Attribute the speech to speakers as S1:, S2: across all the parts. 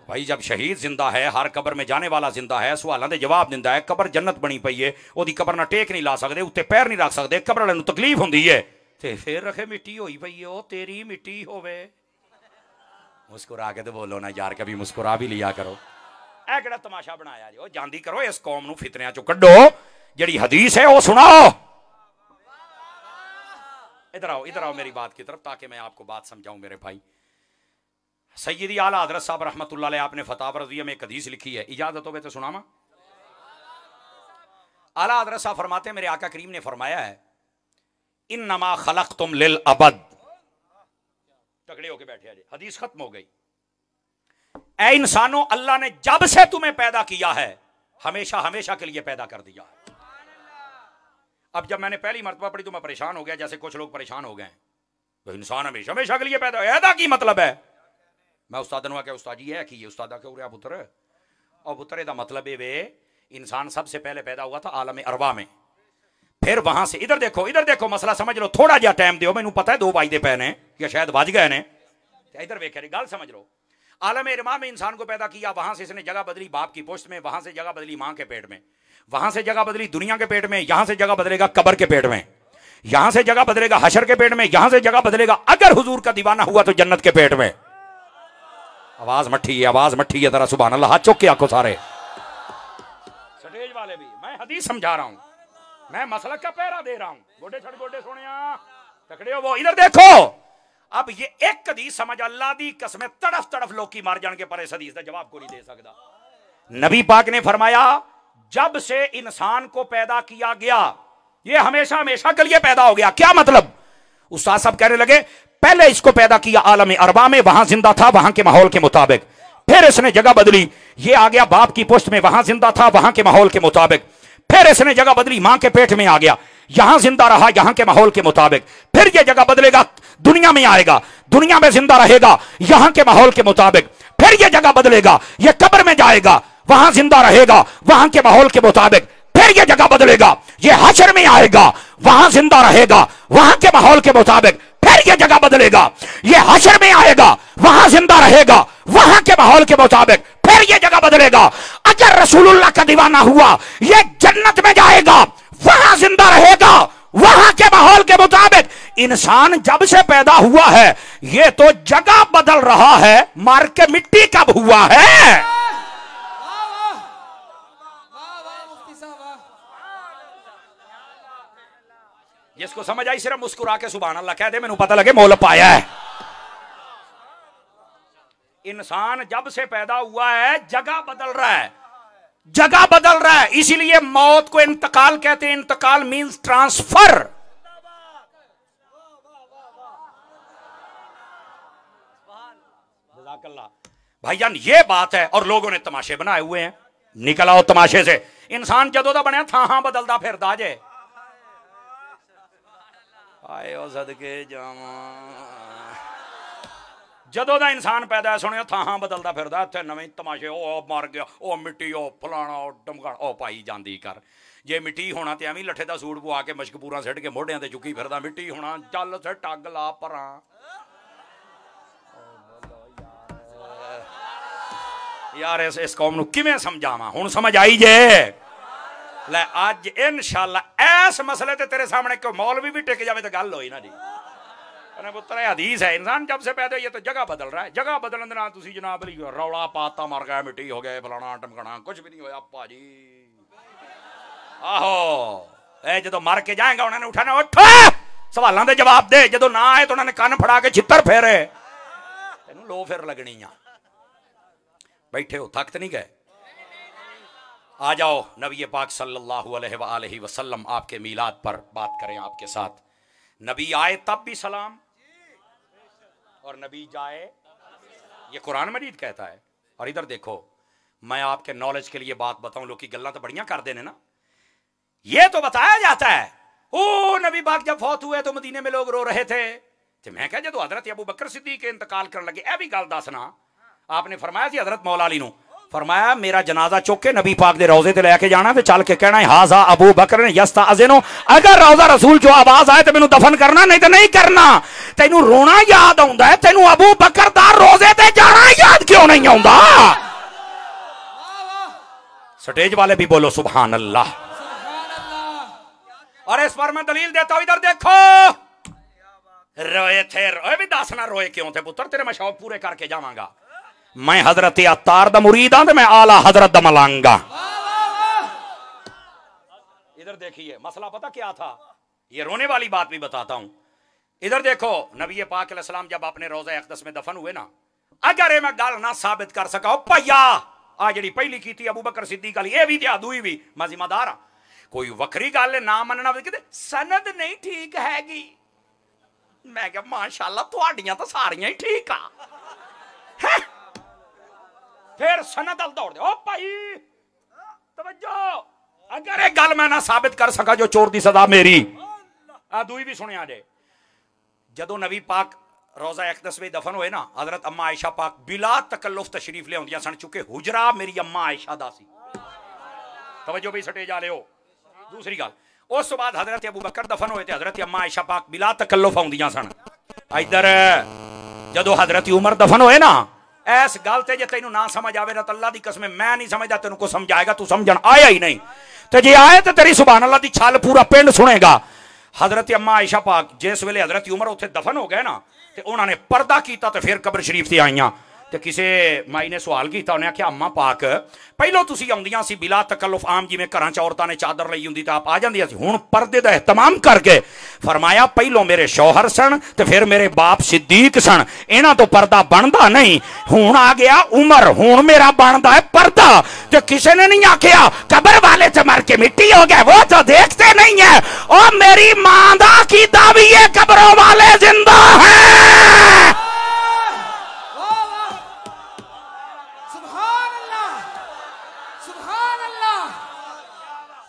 S1: भाई जब शहीद जिंदा है, हर कबर में जाने वाला जिंदा है, सवालों के जवाब दिंदा है, कबर जन्नत बनी पई है, ओदी कबर ना टेक नहीं ला सकते, उत्ते पैर नहीं रख सकते, कबर वाले नूं तकलीफ होंदी है, ते फिर रखे मिट्टी होई पई है, ओ तेरी मिट्टी होवे। मुस्कुरा के तो बोलो ना यार, कभी मुस्कुरा भी लिया करो। ऐ केड़ा तमाशा बनाया जी, जांदी करो इस कौम नूं फितनियां चों कड्डो, जिहड़ी हदीस है वो सुनाओ। इधर आओ मेरी बात की तरफ, ताकि मैं आपको बात समझाऊं मेरे भाई। सैयदी आला हज़रत साहब रहमतुल्लाह अलैह आपने फतावा रज़िया में एक हदीस लिखी है, इजाजत हो तो सुनामा। आला हज़रत साहब फरमाते हैं, मेरे आका करीम ने फरमाया है, इन्नमा खलक़तुम लिल अबद। तगड़े होके बैठे हैं, हदीस खत्म हो गई। ऐ इंसानों, अल्लाह ने जब से तुम्हें पैदा किया है हमेशा हमेशा के लिए पैदा कर दिया है। अब जब मैंने पहली मर्तबा पढ़ी तो मैं परेशान हो गया, जैसे कुछ लोग परेशान हो गए हैं, तो इंसान हमेशा हमेशा के लिए पैदा ऐदा की मतलब है। मैं उस्ताद ने कहा, उस्ताद जी है कि ये उस्ताद क्यों रहा पुत्र, और पुत्र का मतलब है वे इंसान सबसे पहले पैदा हुआ था आलम अरवा में, फिर वहां से इधर देखो मसला समझ लो, थोड़ा जिहा टाइम दो, मैनू पता है 2 वाजदे पे ने या शायद बज गए ने, इधर वेख गल समझ लो। आलम अरवा में इंसान को पैदा किया, वहां से इसने जगह बदली बाप की पोस्ट में, वहां से जगह बदली मां के पेट में, वहां से जगह बदली दुनिया के पेट में, यहां से जगह बदलेगा कब्र के पेट में, यहां से जगह बदलेगा हशर के पेट में, यहां से जगह बदलेगा अगर हुजूर का दीवाना हुआ तो जन्नत के पेट में। आवाज मट्ठी है जरा सुभान अल्लाह, हाथ चौक के आंखों सारे स्टेज वाले भी, मैं हदीस समझा रहा हूं, मैं मसलक का पहरा दे रहा हूं, गोडे छड़ गोडे सोनिया तकड़े हो वो। इधर देखो, अब ये एक हदीस समझ, अल्लाह दी कसम तड़फ तड़फ लोग की मार जान के पर इस हदीस का जवाब को नहीं दे सकता। नबी पाक ने फरमाया, जब से इंसान को पैदा किया गया ये हमेशा हमेशा के लिए पैदा हो गया। क्या मतलब? उस्ताद साहब कहने लगे, पहले इसको पैदा किया आलम अरबा में, वहां जिंदा था वहां के माहौल के मुताबिक, फिर इसने जगह बदली, ये आ गया बाप की पुष्ट में, वहां जिंदा था वहां के माहौल के मुताबिक, फिर इसने जगह बदली मां के पेट में आ गया, यहां जिंदा रहा यहां के माहौल के मुताबिक, फिर ये जगह बदलेगा दुनिया में आएगा, दुनिया में जिंदा रहेगा यहां के माहौल के मुताबिक, फिर ये जगह बदलेगा, ये कब्र में जाएगा, वहां जिंदा रहेगा वहां के माहौल के मुताबिक, फिर ये जगह बदलेगा, ये हशर में आएगा, वहां जिंदा रहेगा वहां के माहौल के मुताबिक, फिर ये जगह बदलेगा, ये हशर में आएगा, वहां जिंदा रहेगा वहां के माहौल के मुताबिक, फिर ये जगह बदलेगा, अगर रसूलुल्लाह का दीवाना हुआ ये जन्नत में जाएगा, वहां जिंदा रहेगा वहां के माहौल के मुताबिक। इंसान जब से पैदा हुआ है ये तो जगह बदल रहा है, मार के मिट्टी कब हुआ है? जिसको समझ आई सिर्फ मुस्कुरा के सुभान अल्लाह कह दे, मैंने पता लगे मोल पाया है। इंसान जब से पैदा हुआ है जगह बदल रहा है, जगह बदल रहा है, इसीलिए मौत को इंतकाल कहते हैं। इंतकाल मींस ट्रांसफर। भाईजान ये बात है, और लोगों ने तमाशे बनाए हुए हैं, निकल आओ तमाशे से। इंसान जदों दा बनया था हाँ बदलदा फिरदा जे, आए ओ सदके जावां, जदों दा इंसान पैदा है सुनियो थां बदलदा फिरदा, इत्थे नवें तमाशे, ओ मर गया, ओ मिट्टी, ओ फलाना, ओ डमका, ओ पाई जांदी कर। जे मिट्टी होना ते एवें लट्ठे दा सूट पवा के मशकपूरा सिट के मोढियां ते चुकी फिरदा, मिट्टी होना चल से टग ला परां। यार इस कौम नूं किवें समझावां, हुण समझ आई जे? ले अज इंशाअल्लाह इस मसले ते तेरे सामने कोई मौलवी भी टिक जावे तो गल होई ना जी। पुत्र हदीस है, इंसान जब से पैदा हुई है तो जगह बदल रहा है, जगह बदलने के नाल तुसी जनाब रौला पाता, मर गया, मिट्टी हो गए, फलाना टमकाना, कुछ भी नहीं होया भाजी। आहो ए जदों मर के जाएगा उन्होंने उठाना, उठ सवालों के जवाब दे, जदों ना आए तो उन्होंने कन फड़ा के छितर फेरे, तेनू लो फिर लगनी आ। बैठे हो थक तो नहीं गए? आ जाओ नबी पाक सल्लल्लाहु अलैहि वसल्लम आपके मीलाद पर बात करें आपके साथ। नबी आए तब भी सलाम और नबी जाए, ये कुरान मजीद कहता है। और इधर देखो, मैं आपके नॉलेज के लिए बात बताऊं, लोग की गल्लां तो बढ़िया कर देने ना। ये तो बताया जाता है ओ नबी पाक जब फौत हुए तो मदीने में लोग रो रहे थे, तो मैं कहा जो हजरत अबू बकर सिद्दीक के इंतकाल करने लगे, ए भी गल दसना। आपने फरमाया सी हजरत मौला अली नूं, फरमाया मेरा जनाजा चुक के नबी पाक दे रोजे ते लेके जाना ते चल के कहना हाजा अबू बकर ने यस्ताज़िनो, अगर रोजा रसूल जो आवाज आए तो मैनू दफन करना, नहीं तो नहीं करना। तेनू रोना याद आउंदा है, तेनू अबू बकर दा रोजे ते जाना याद क्यों नहीं आउंदा? स्टेज वाले भी बोलो सुभान अल्लाह। और इस पर मैं दलील देता हूं, इधर देखो। रोए थे, रोए भी दसना रोए क्यों थे पुत्र, तेरे मैं शौक पूरे करके जावांगा। मैं हजरत अत्तार दा मुरीद हां, मैं आला हजरत दा मलांगा। इधर देखिए मसला पता क्या था, ये रोने वाली बात भी बताता हूं। इधर देखो नबी पाक अलैहि सलाम जब अपने रोज़ा अक़दस में दफन हुए ना, अगर मैं गल ना साबित कर सका भैया आ जी पहली की अबू बकर सिद्दीक अली, ये भी त्या दूई भी मैं जिम्मेदार हाँ। कोई वक्री गल ना मनना, सनद नहीं ठीक हैगी। मैं क्या माशाअल्लाह तुहाडियां तो सारियां ही ठीक आ। फिर सनद अल दौड़ दे, ओ भाई तवज्जो, अगर एक गल मैं ना साबित कर सका जो चोर दी सदा मेरी। आ दूई भी सुनिया जे, जदों नबी पाक रोज़ा अक़दस में दफन हुए ना, हजरत अम्मा आयशा पाक बिला तकल्लुफ तशरीफ ले आउंदियां सन, चुके हुजरा मेरी अम्मा आयशा दा सी। तवज्जो भी सटे जा लियो। दूसरी गल, उस बाद हजरत अबू बकर दफन हुए थे, हजरत अम्मा आयशा पाक बिला तकल्लुफ आउंदियां सन। इधर जदों हजरत उमर दफन होए ना, इस गल ते जे तैनू ना समझ आवे ना तो अल्लाह दी कसम मैं नहीं समझदा तेनू को समझाएगा, तू समझण आया ही नहीं। ते जे आए तो तेरी सुभान अल्लाह दी छल पूरा पिंड सुनेगा। हजरत अम्मा आयशा पाक जिस वेले हजरत उमर उत्थे दफन हो गए ना, ते उन्होंने पर्दा किया तो फिर कब्र शरीफ से आईयां। तो किसी माई ने सवाल किया, उन्हें आख्या अम्मा पाक पहलों तुसी आउंदियां सी बिला तकल्लुफ, आम जिवें घरां च औरतां ने चादर लई हुंदी तां आप आ जांदियां सी, हुण पर्दे दा एहतमाम करके फरमाया पहलों मेरे शौहर सन ते फिर मेरे बाप सिद्दीक सन, इन्हां तो पर्दा बनदा नहीं। हुण आ गया उमर, हुण मेरा बनदा है पर्दा। ते किसी ने नहीं आख्या कब्र वाले च मर के मिट्टी हो गए, वो तो देखते नहीं है। और मेरी मां दा कीदा भी ये कब्रों वाले जिंदा है।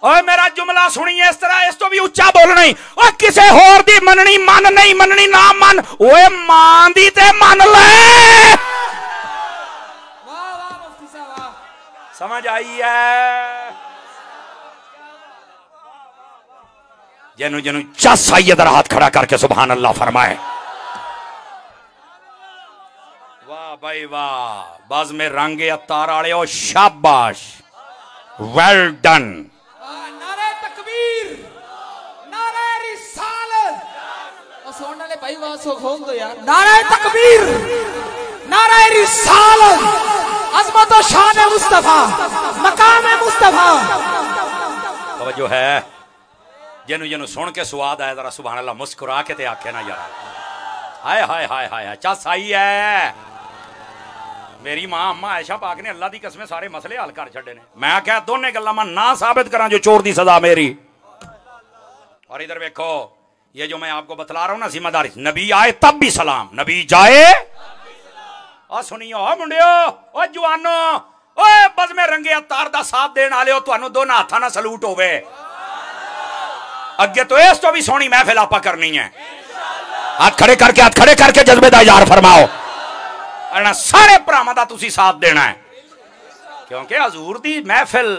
S1: ओए मेरा जुमला सुनिए इस तरह, इस तो भी उच्चा बोलना ही। और किसी होर दी मननी मन, नहीं मननी ना मन, ओए मां दी ते मन ले। समझ आई है? जनु जनु चस आई इधर हाथ खड़ा करके सुभान अल्लाह फरमाए। वाह भाई वाह, बाज में रंगे अतार आले ओ शाबाश, वेल डन।
S2: भाई वहां सो खोल दो यार। नारे तकबीर, नारे रिसालत, अज़मत व शान मुस्तफा, मकाम मुस्तफा।
S1: तवज्जो है, जनु जनु सुन के स्वाद आया जरा सुभान अल्लाह मुस्कुरा के ते आखे ना यार, हाय हाय हाय हाय चा सही है। मेरी मां अम्मा आयशा पाक ने अल्लाह दी कसम सारे मसले हल कर छड़े ने। मैं क्या दोने गल्लां मैं ना साबित करा जो चोर दी सजा मेरी। और इधर देखो, ये जो मैं आपको बतला रहा हूं ना जिम्मेदारी, नबी आए तब भी सलाम, नबी जाए। और सुनियो मुंडियो, ओ जवानो, ओए बस में रंगे अवतार दा साथ देने वाले हो, तुहानू दोनों हाथां नाल सलूट होवे। अगे तो इस तो भी सोहनी महफिल आपा करनी है। हाथ खड़े करके जज्बे दा इज़हार फरमाओ। सारे भरावां दा तुसी साथ देना है, क्योंकि हजूर दी महफिल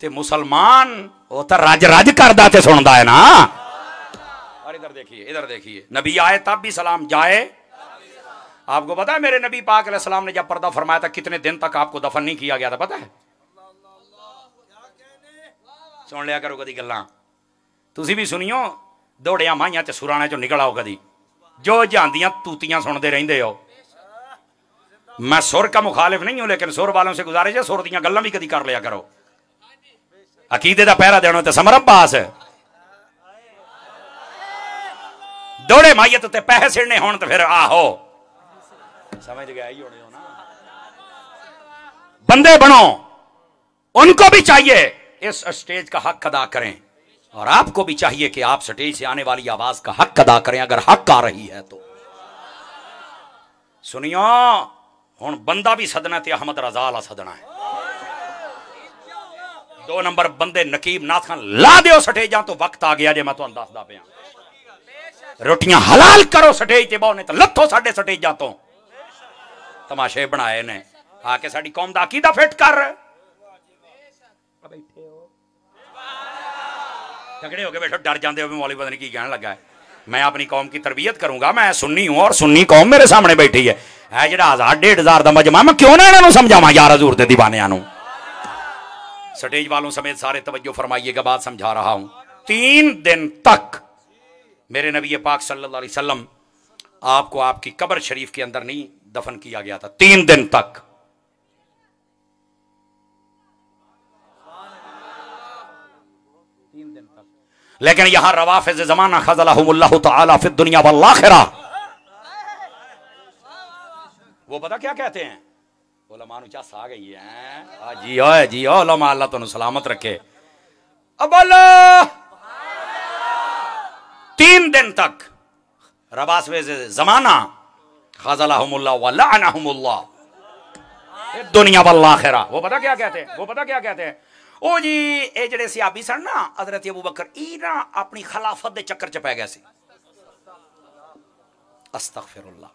S1: ते मुसलमान वो तो रज रज करदा ते सुनदा है ना। और इधर देखिए, नबी आए तब भी सलाम, जाए। आपको पता है मेरे नबी पाक अलैहिस्सलाम ने जब पर्दा फरमाया था कितने दिन तक आपको दफन नहीं किया गया था, पता है? सुन लिया करो कदी गल्लां, तुसी भी सुनियो, दौड़िया माइयां ते सुराने चो निकल आओ कदी, जो जानदियां तूतियां सुनते रहंदे हो। मैं सुर का मुखालिफ नहीं हूं, लेकिन सुर वालों से गुजारिश है सुर दियां गल्लां भी कदी कर लिया करो। अकीदे दा पहरा देना तो समर अब्बास दौड़े माइयत ते पैसे सिड़ने होने तो फिर आहो, समझ गए ही होने हो ना। बंदे बनो, उनको भी चाहिए इस स्टेज का हक अदा करें, और आपको भी चाहिए कि आप स्टेज से आने वाली आवाज का हक अदा करें अगर हक आ रही है तो। सुनियो हुण बंदा भी सदना ते अहमद रजा वाला सदना है। 2 नंबर बंदे नकीब नाथ खान ला दियो स्टेजां तो वक्त आ गया जे मैं तुहानू दसदा पिया। रोटियां हलाल करो स्टेज ते बहु, नहीं तो लथो साडे स्टेजां तो। तमाशे बनाए ने, आके साडी कौम दा अकीदा फिट कर। बैठे हो तगड़े हो गए, बैठो, डर जाते हो मौलवी पता नहीं की कहने लगा है। मैं अपनी कौम की तरबियत करूंगा, मैं सुन्नी हूं और सुन्नी कौम मेरे सामने बैठी है जिहड़ा 1000-1500 का मजमा, मैं क्यों ना इन्हों समझावा यार हजूर दे दीवानियां नूं। स्टेज वालों समेत सारे तवज्जो फरमाइएगा, बात समझा रहा हूं। 3 दिन तक मेरे नबी पाक सल्लल्लाहु अलैहि वसल्लम आपको आपकी कब्र शरीफ के अंदर नहीं दफन किया गया था, 3 दिन तक। लेकिन यहां रवाफिज जमाना खज़लहुमुल्लाहु तआला फिद दुनिया वल आखिरा, वो पता क्या कहते हैं, उलमा नु चस आ गई है जी, ओए जी ओ उलमा, अल्लाह तुहानू सलामत रखे। अब 3 दिन तक रवाफिज जमाना खज़लहुमुल्लाहु व लअनहुमुल्लाह फिद दुनिया वल आखिरा, वो पता क्या कहते हैं, वो पता क्या कहते हैं, ओ जी ये जड़े सियाबी सन ना हजरत अबू बकर, ई ना अपनी खिलाफत दे चक्कर च पै गए सी। अस्तगफिरुल्लाह,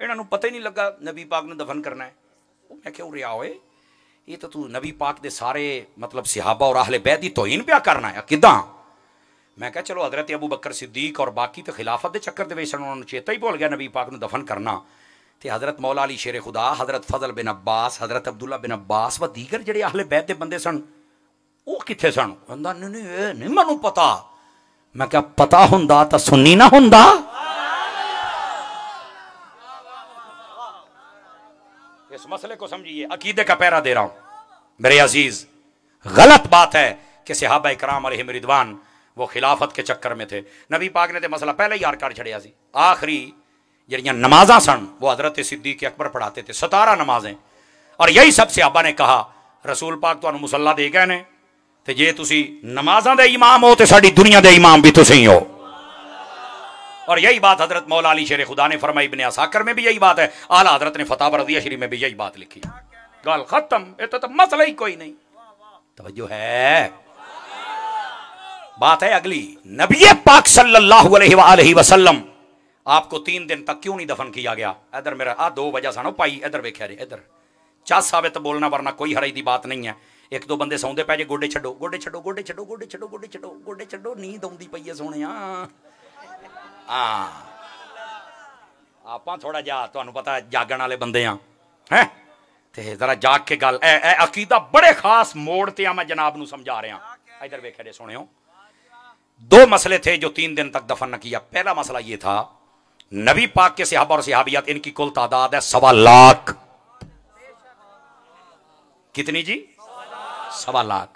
S1: इन्हां पता ही नहीं लगा नबी पाक ने दफन करना है। मैं क्यों रिया होए, ये तो तू नबी पाक दे सारे मतलब सिहाबा और अहले बैत दी तौहीन पिया करना है किदा। मैं कहा चलो हजरत अबू बकर सिद्दीक और बाकी तो खिलाफत दे चक्कर दे विच उन्होंने चेता ही भूल गया नबी पाक ने दफन करना। ते हजरत मौला अली शेर खुदा, हजरत फजल बिन अब्बास, हजरत अब्दुल्ला बिन अब्बास व दीगर जेडे अहले बैत दे बंदे सन वो किथे सन? कहंदा नहीं मैनू पता। मैं क्या पता हुंदा तां सुन्नी ना हुंदा? इस मसले को समझिए, अकीदे का पैरा दे रहा हूं मेरे अजीज। गलत बात है कि सहाबा इकराम अलैहिम रिदवान वो खिलाफत के चक्कर में थे। नबी पाक ने तो मसला पहले ही यार कर छड़िया सी। आखिरी जड़ियां नमाजा सन वो हजरत सिद्दीक अकबर पढ़ाते थे, 17 नमाजें, और यही सब सहाबा ने कहा रसूल पाक तुहानू मुसल्ला दे गए ने, ते जे तुसी नमाजा दे इमाम हो तो साडी दुनिया दे इमाम भी तुसी हो। और यही बात हजरत मौला अली शेर खुदा ने फरमाई, इब्ने असाकिर में भी यही बात है, आला हजरत ने फतावा रज़िया शरीफ में भी यही बात लिखी। गल खत्म, ये तो मसला ही कोई नहीं। तवज्जो है, बात है अगली। नबी पाक सल्लल्लाहु अलैहि वसल्लम आपको 3 दिन तक क्यों नहीं दफन किया गया? इधर मेरा 2 वजह सानो पाई, इधर वेख्या जे, इधर चस आवे तो बोलना, वरना कोई हराई दी बात नहीं है। 1-2 बंदे सौंदे पै जे, गोडे छड्डो गोडे छड्डो गोडे छड्डो गोडे छड्डो गोडे छड्डो गोडे छड्डो, नींद आउंदी पई है सोहणिया। आपां थोड़ा जा तुहानू पता जागण वाले बंदे हैं ते जरा जाग के गल अकीदा बड़े खास मोड़ ते मैं जनाब नू समझा रहा। इधर वेख्या जे सुनियो, 2 मसले थे जो 3 दिन तक दफन न किया। पहला मसला यह था, नबी पाक के सहाबा और सहाबियात इनकी कुल तादाद है 1.25 लाख। कितनी जी? 1.25 लाख।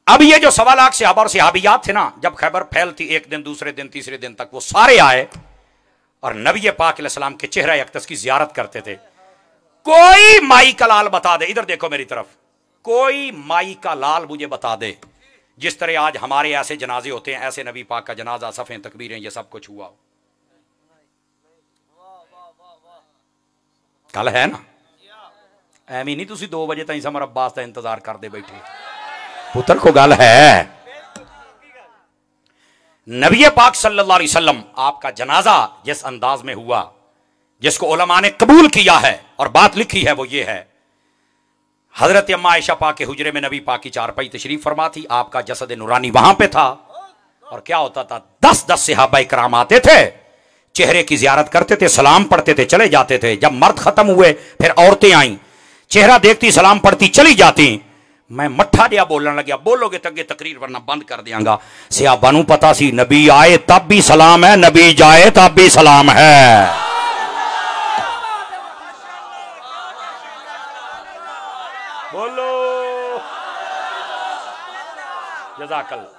S1: अब ये जो 1.25 लाख सहाबा और सहाबियात थे ना, जब खैबर फैलती एक दिन, दूसरे दिन, तीसरे दिन तक वो सारे आए और नबी पाक अलैहिस्सलाम के चेहरा अक़दस की जियारत करते थे। कोई माई का लाल बता दे, इधर देखो मेरी तरफ, कोई माई का लाल मुझे बता दे जिस तरह आज हमारे ऐसे जनाजे होते हैं, ऐसे नबी पाक का जनाजा, सफ़े तकबीरें, ये सब कुछ हुआ। कल है ना, एवं नहीं तुसी 2 बजे तक समर अब्बास का इंतजार करते बैठे, पुत्र को गल है। नबी पाक सल्लल्लाहु अलैहि वसल्लम आपका जनाजा जिस अंदाज में हुआ, जिसको उलमा ने कबूल किया है और बात लिखी है, वो ये है, हजरत अम्मा आयशा पाक के हुजरे में नबी पाक की चारपाई तशरीफ फरमा थी, आपका जसद नूरानी वहां पे था। और क्या होता था, 10-10 सहाबा इकराम आते थे, चेहरे की जियारत करते थे, सलाम पढ़ते थे, चले जाते थे। जब मर्द खत्म हुए फिर औरतें आईं, चेहरा देखती, सलाम पढ़ती, चली जाती। मैं मट्ठा दिया बोलने लगा, बोलोगे तो अगे तकरीर वरना बंद कर दियांगा। सहाबा नू पता सी नबी आए तब भी सलाम है, नबी जाए तब भी सलाम है। बोलो जज़ाकल्लाह,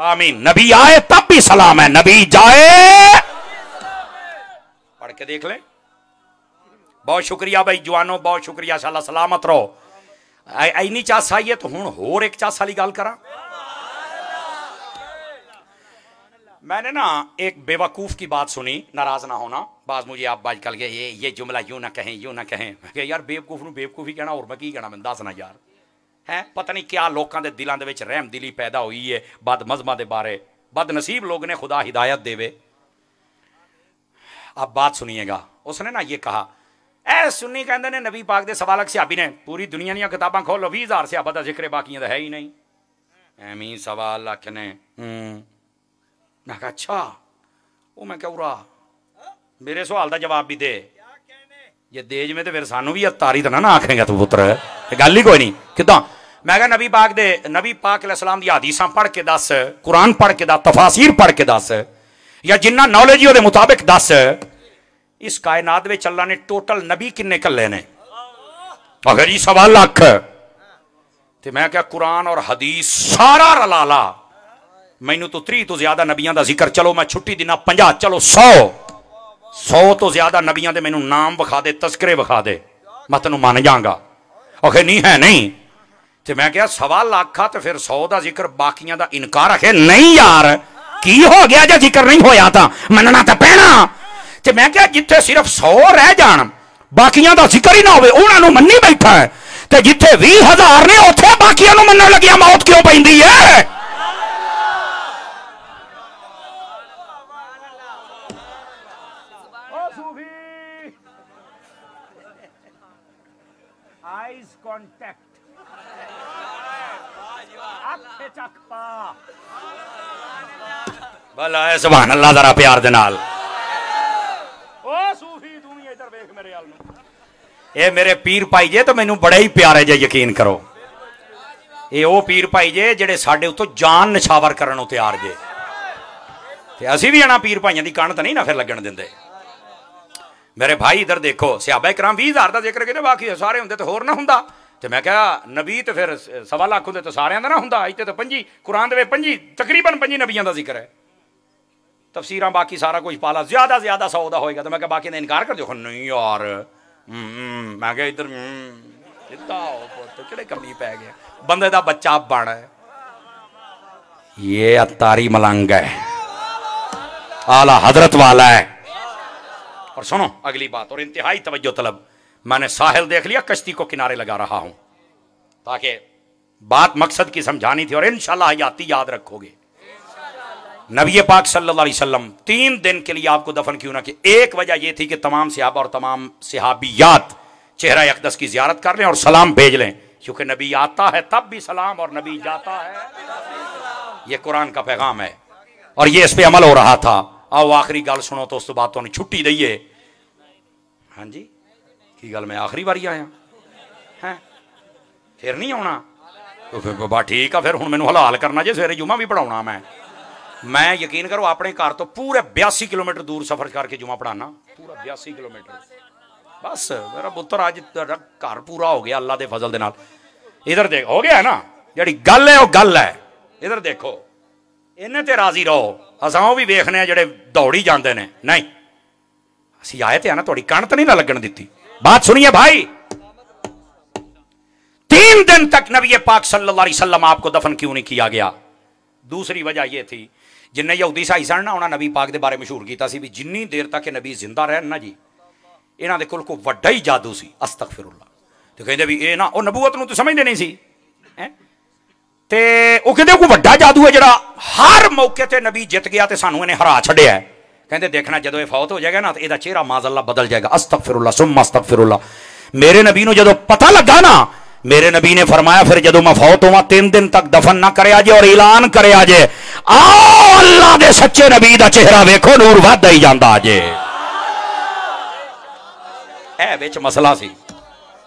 S1: आमीन। नबी आए तब भी सलाम है, नबी जाए, पढ़ के देख ले। बहुत शुक्रिया भाई जवानों, बहुत शुक्रिया, शाला सलामत रहो। इन्नी चास आई है तो हुण होर एक चास वाली गल करा। मैंने ना एक बेवकूफ की बात सुनी, नाराज ना होना, बाज मुझे आप बाज कल गए ये जुमला यूं ना कहें, यूं ना कहें। यार बेवकूफ नूं बेवकूफ ही कहना, और मैं की कहना, मैं दस ना यार है। पता नहीं क्या लोगों के दिलों के विच रहम दिली पैदा हुई है बद मजहबां दे बारे। बदनसीब लोग ने, खुदा हिदायत देवे। अब बात सुनिएगा। उसने ना ये कहा ए सुन्नी कहते ने नबी पाक दे सवा लख सहाबी ने, पूरी दुनिया दी किताबां खोलो 20,000 सहाबा दा जिक्र बाकियां दा है ही नहीं, एवं सवा लख ने। मैं कहा अच्छा, वो मैं क्या उरा मेरे सवाल का जवाब भी दे, जे देज में तो फिर सानू भी तारी तो ना आखेंगे तू पुत्र, गल ही कोई नहीं किदा। मैं कहा नबी पाक अलैहिस्सलाम दी हदीसां पढ़ के दस, कुरान पढ़ के दस, तफासीर पढ़ के दस, या जिन्ना नॉलेज ही ਉਹਦੇ मुताबिक दस, इस कायनात में अल्लाह ने टोटल नबी किन्ने कल्ले ने? अगर जी सवा लख। तो मैं क्या कुरान और हदीस सारा रला ला, मैनू तो 30 तो ज्यादा नबियां दा जिक्र, चलो मैं छुट्टी दिना 50, चलो 100 तो ज्यादा नबियां दे मैनू नाम विखा दे, तस्करे विखा दे, मैं तेन मान जाऊंगा। आखे नहीं है नहीं। तो मैं क्या सवा लाख आ तो फिर 100 का जिक्र, बाकियां का इनकार। आखे नहीं यार की हो गया जो जिक्र नहीं होया था, मनना तो पैना। तो मैं क्या जिथे सिर्फ 100 रह जान, बाकियां का जिक्र ही ना होवे, उन्होंने मन्नी बैठा है, तो जिथे 20,000 ने उथे बाकियां नूं मनन लगिया मौत क्यों पैंदी है? आइज कॉन्टैक्ट, भला है सुभान अल्लाह, जरा प्यार दे नाल। ओ सूफी तू भी इधर देख मेरे हाल में, ये मेरे पीर भाई जे तो मैनू बड़े ही प्यारे जे, यकीन करो ये वो पीर भाई जे जेड़े साडे उत्तों जान निछावर करन नूं तैयार जे, ते असीं भी इन्हां पीर भाइयां दी कण तां नहीं ना फिर लगन दिंदे। मेरे भाई इधर देखो, सहाबा इकराम 20,000 का जिक्र कहते, बाकी सारे होंदे तो होर ना हुंदा। तो मैं क्या नबी तो फिर सवा लाख होंदे तो सारियां दा ना हुंदा, इत्थे तो 5 कुरान दे 5 तकरीबन 5 नबियां दा जिक्र है, तफसीरां बाकी सारा कुछ पाला ज्यादा 100 का होएगा। तो मैं क्या बाकी ने इनकार कर दो, नहीं यार मैं क्या इधर किहड़े कमी पै गया, बंदे दा बच्चा बन, ये अतारी मलंग है, आला हजरत वाला है। और सुनो अगली बात, और इंतहाई तवज्जो तलब, मैंने साहिल देख लिया, कश्ती को किनारे लगा रहा हूं, ताकि बात मकसद की समझानी थी और इंशाल्लाह हयाती याद रखोगे। नबी पाक सल्लल्लाहु अलैहि वसल्लम 3 दिन के लिए आपको दफन क्यों ना कि, एक वजह यह थी कि तमाम सहाबा और तमाम सहाबियात चेहरा अक़दस की जियारत कर लें और सलाम भेज लें, क्योंकि नबी आता है तब भी सलाम और नबी जाता है, यह कुरान का पैगाम है और यह इस पर अमल हो रहा था। आओ आखिरी गल सुनो तो उस तो बाद तो छुट्टी दईए। हाँ जी की गल, मैं आखिरी बारी आया है, फिर नहीं आना तो फिर बाबा ठीक है, फिर हुण मैनूं हलाल करना जे, सवेरे जुमा भी पढ़ाउणा मैं यकीन करो अपने घर तो पूरे 82 किलोमीटर दूर सफर करके जुमा पढ़ाना, पूरा 82 किलोमीटर। बस मेरा पुत्र अज घर पूरा हो गया अल्लाह के फजल दे नाल। इधर देख हो गया है ना, जी गल है वो गल है। इधर देखो इन्हें ते राजी रहो, असां भी वेखने जेडे दौड़ी जाते हैं, नहीं असी आए थे ना, थोड़ी कण तो नहीं ना लगन दी। बात सुनिए भाई, 3 दिन तक नबी पाक सल्लल्लाहु अलैहि वसल्लम आपको दफन क्यों नहीं किया गया? दूसरी वजह यह थी, जिन्हें यहूदी ईसाई सन ना, उन्होंने नबी पाक के बारे मशहूर किया भी जिन्नी देर तक नबी जिंदा रहन ना जी, इन्हों के कोल वड्डा ही जादू सी, अस्तगफिरुल्लाह। तो कहते भी ये ना वो नबूवत नूं तो समझते नहीं सी, ते वो कहते कोई वड्डा जादू है जिहड़ा हर मौके ते नबी जित गया तो सानू इन्हें हरा छड्डिया। कहते देखना जो ये फौत हो जाएगा ना तो यदा चेहरा माज़अल्लाह बदल जाएगा। अस्तगफिरुल्लाह सुम्मा अस्तगफिरुल्लाह। मेरे नबी नूं जदों पता लगा ना, मेरे नबी ने फरमाया फिर जदों मैं फौत होवां 3 दिन तक दफन ना करे आजे और ऐलान करे आजे, आओ अल्लाह दे सच्चे नबी दा चेहरा वेखो, नूर वधदा ही जांदा अजे। ए विच मसला सी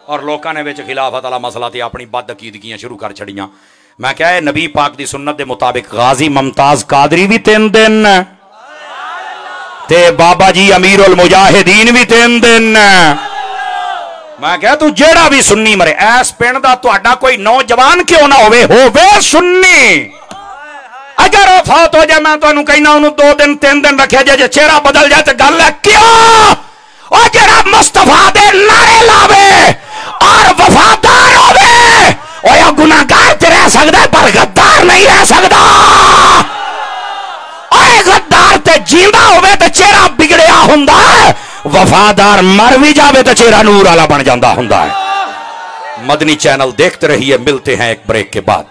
S1: और लोगों ने विच खिलाफत वाला मसला ते अपनी बद अकीदगियां शुरू कर छड़ियां। मैं क्या है नबी पाक दी सुन्नत दे मुताबिक गाजी मुमताज कादरी भी 3 दिन ते बाबा जी अमीरुल मुजाहिदीन भी 3 दिन। मैं क्या तू जेड़ा भी सुन्नी मरे, ऐस पिंड दा तुहाडा कोई नौजवान क्यों ना होवे सुन्नी, अगर वो फौत हो जाए मैं तुहानू कहना उन्होंने 2 दिन 3 दिन रखे जे चेहरा बदल जाए तो गल है क्यों? और जेड़ा मुस्तफा दे नारे लावे और वफादार होवे, और गुनाहगार ते रह सकदा है पर गद्दार नहीं रह सकदा। और गद्दार ते जींदा होवे तो चेहरा बिगड़िया हुंदा है, वफादार मर भी जावे तो चेहरा नूर वाला बन जाता हुंदा है। मदनी चैनल देखते रहिए, मिलते हैं एक ब्रेक के बाद।